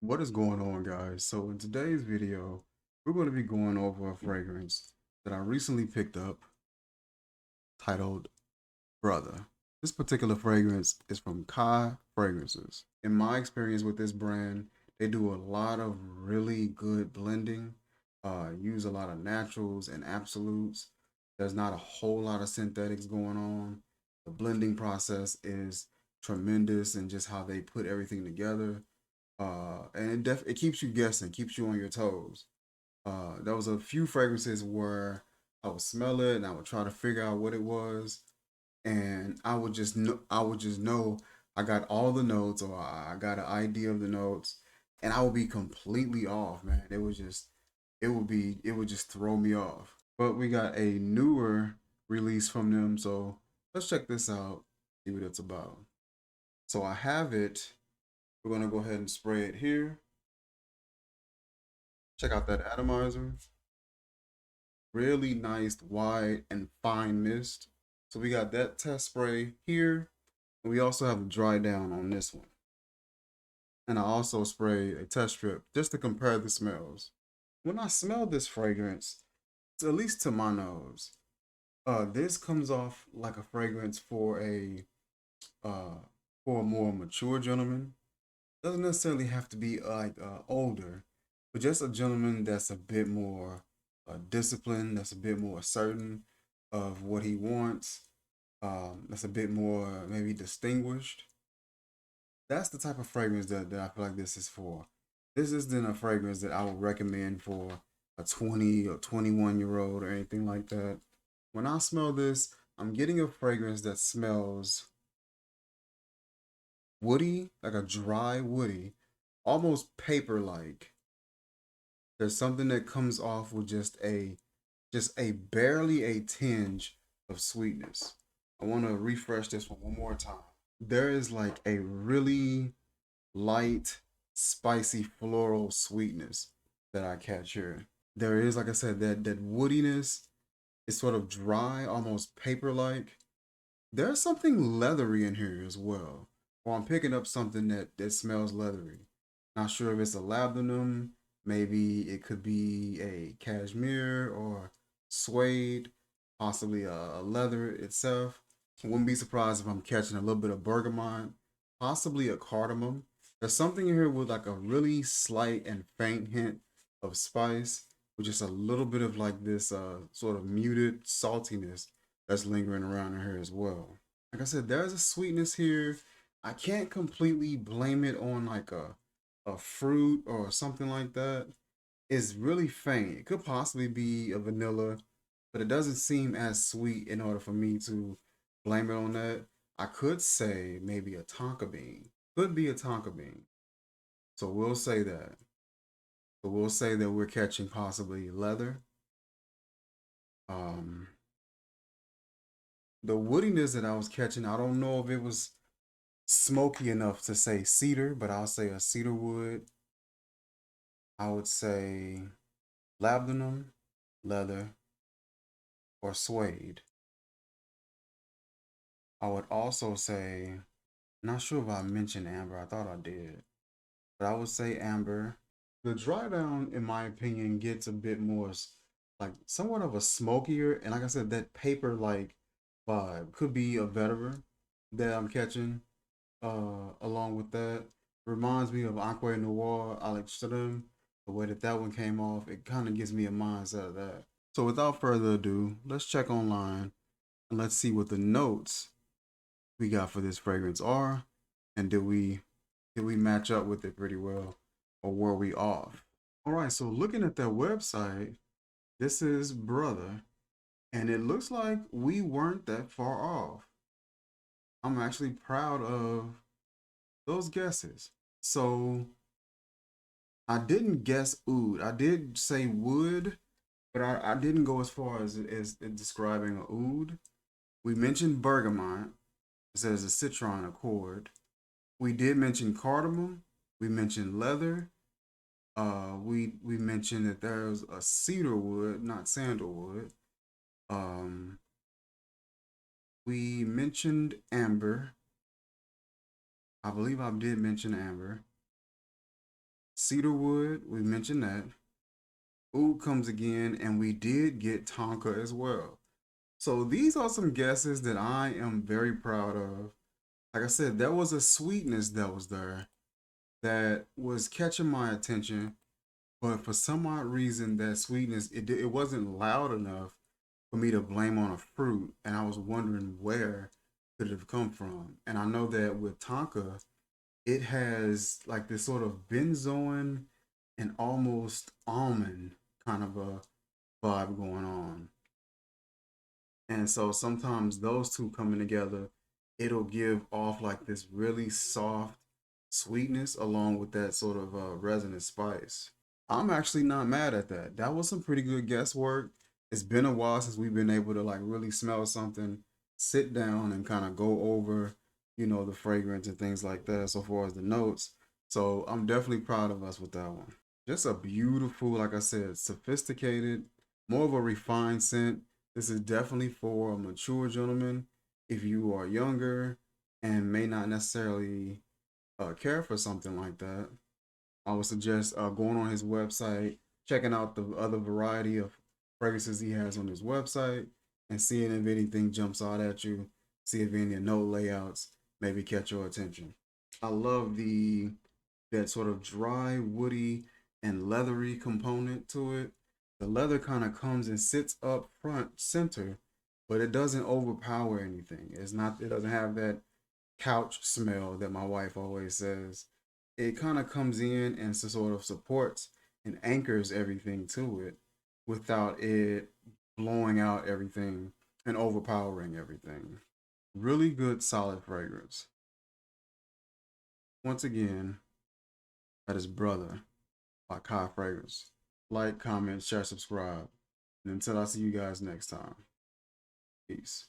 What is going on, guys? So in today's video, we're going to be going over a fragrance that I recently picked up titled Brotha. This particular fragrance is from Khye Fragrances. In my experience with this brand, they do a lot of really good blending, use a lot of naturals and absolutes. There's not a whole lot of synthetics going on. The blending process is tremendous and just how they put everything together. And it keeps you guessing, keeps you on your toes. There was a few fragrances where I would smell it and I would try to figure out what it was, and I would just know I got all the notes or I got an idea of the notes, and I would be completely off, man. It would just throw me off. But we got a newer release from them, so let's check this out, see what it's about. So I have it. We're gonna go ahead and spray it here. Check out that atomizer. Really nice, wide, and fine mist. So we got that test spray here. And we also have a dry down on this one. And I also spray a test strip just to compare the smells. When I smell this fragrance, at least to my nose, this comes off like a fragrance uh for a more mature gentleman. Doesn't necessarily have to be older, but just a gentleman that's a bit more disciplined, that's a bit more certain of what he wants, that's a bit more maybe distinguished. That's the type of fragrance that I feel like this is for. This isn't a fragrance that I would recommend for a 20 or 21-year old or anything like that. When I smell this, I'm getting a fragrance that smells woody, like a dry woody, almost paper-like. There's something that comes off with just a barely a tinge of sweetness. I want to refresh this one more time. There is like a really light, spicy floral sweetness that I catch here. There is, like I said, that woodiness is sort of dry, almost paper-like. There's something leathery in here as well. Or I'm picking up something that smells leathery. Not sure if it's a labdanum. Maybe it could be a cashmere or suede, possibly a leather itself. I wouldn't be surprised if I'm catching a little bit of bergamot, possibly a cardamom. There's something in here with like a really slight and faint hint of spice, with just a little bit of like this sort of muted saltiness that's lingering around in here as well. Like I said, there's a sweetness here. I can't completely blame it on like a fruit or something like that. It's really faint. It could possibly be a vanilla, but it doesn't seem as sweet in order for me to blame it on that. I could say maybe a tonka bean. Could be a tonka bean. So we'll say that. So we'll say that we're catching possibly leather. Um, the woodiness that I was catching, I don't know if it was smoky enough to say cedar, but I'll say a cedar wood. I would say labdanum, leather, or suede. I would also say, not sure if I mentioned amber. I thought I did, but I would say amber. The dry down, in my opinion, gets a bit more like somewhat of a smokier, and like I said, that paper like vibe could be a vetiver that I'm catching. Along with that, reminds me of Aqua Noir Alex Strum. The way that one came off, it kind of gives me a mindset of that. So without further ado, let's check online and let's see what the notes we got for this fragrance are, and did we match up with it pretty well, or were we off? All right, so looking at their website, this is Brother, and it looks like we weren't that far off. I'm actually proud of those guesses. So I didn't guess oud. I did say wood, but I didn't go as far as describing a oud. We mentioned bergamot. It says a citron accord. We did mention cardamom. We mentioned leather. We mentioned that there's a cedar wood, not sandalwood. Um, we mentioned amber. I believe I did mention amber. cedarwood, we mentioned that. Oud comes again, and we did get tonka as well. So these are some guesses that I am very proud of. Like I said, there was a sweetness that was there that was catching my attention, but for some odd reason, that sweetness it wasn't loud enough for me to blame on a fruit, and I was wondering where could it have come from. And I know that with tonka, it has like this sort of benzoin and almost almond kind of a vibe going on. And so sometimes those two coming together, it'll give off like this really soft sweetness along with that sort of resonant spice. I'm actually not mad at that. That was some pretty good guesswork. It's been a while since we've been able to like really smell something, sit down and kind of go over, the fragrance and things like that so far as the notes. So I'm definitely proud of us with that one. Just a beautiful, like I said, sophisticated, more of a refined scent. This is definitely for a mature gentleman. If you are younger and may not necessarily care for something like that, I would suggest going on his website, checking out the other variety of fragrances he has on his website, and seeing if anything jumps out at you. See if any note layouts maybe catch your attention. I love the that sort of dry, woody, and leathery component to it. The leather kind of comes and sits up front center, but it doesn't overpower anything. It doesn't have that couch smell that my wife always says. It kind of comes in and sort of supports and anchors everything to it without it blowing out everything and overpowering everything. Really good, solid fragrance. Once again, that is Brother by Khye Fragrance. Like, comment, share, subscribe. And until I see you guys next time, peace.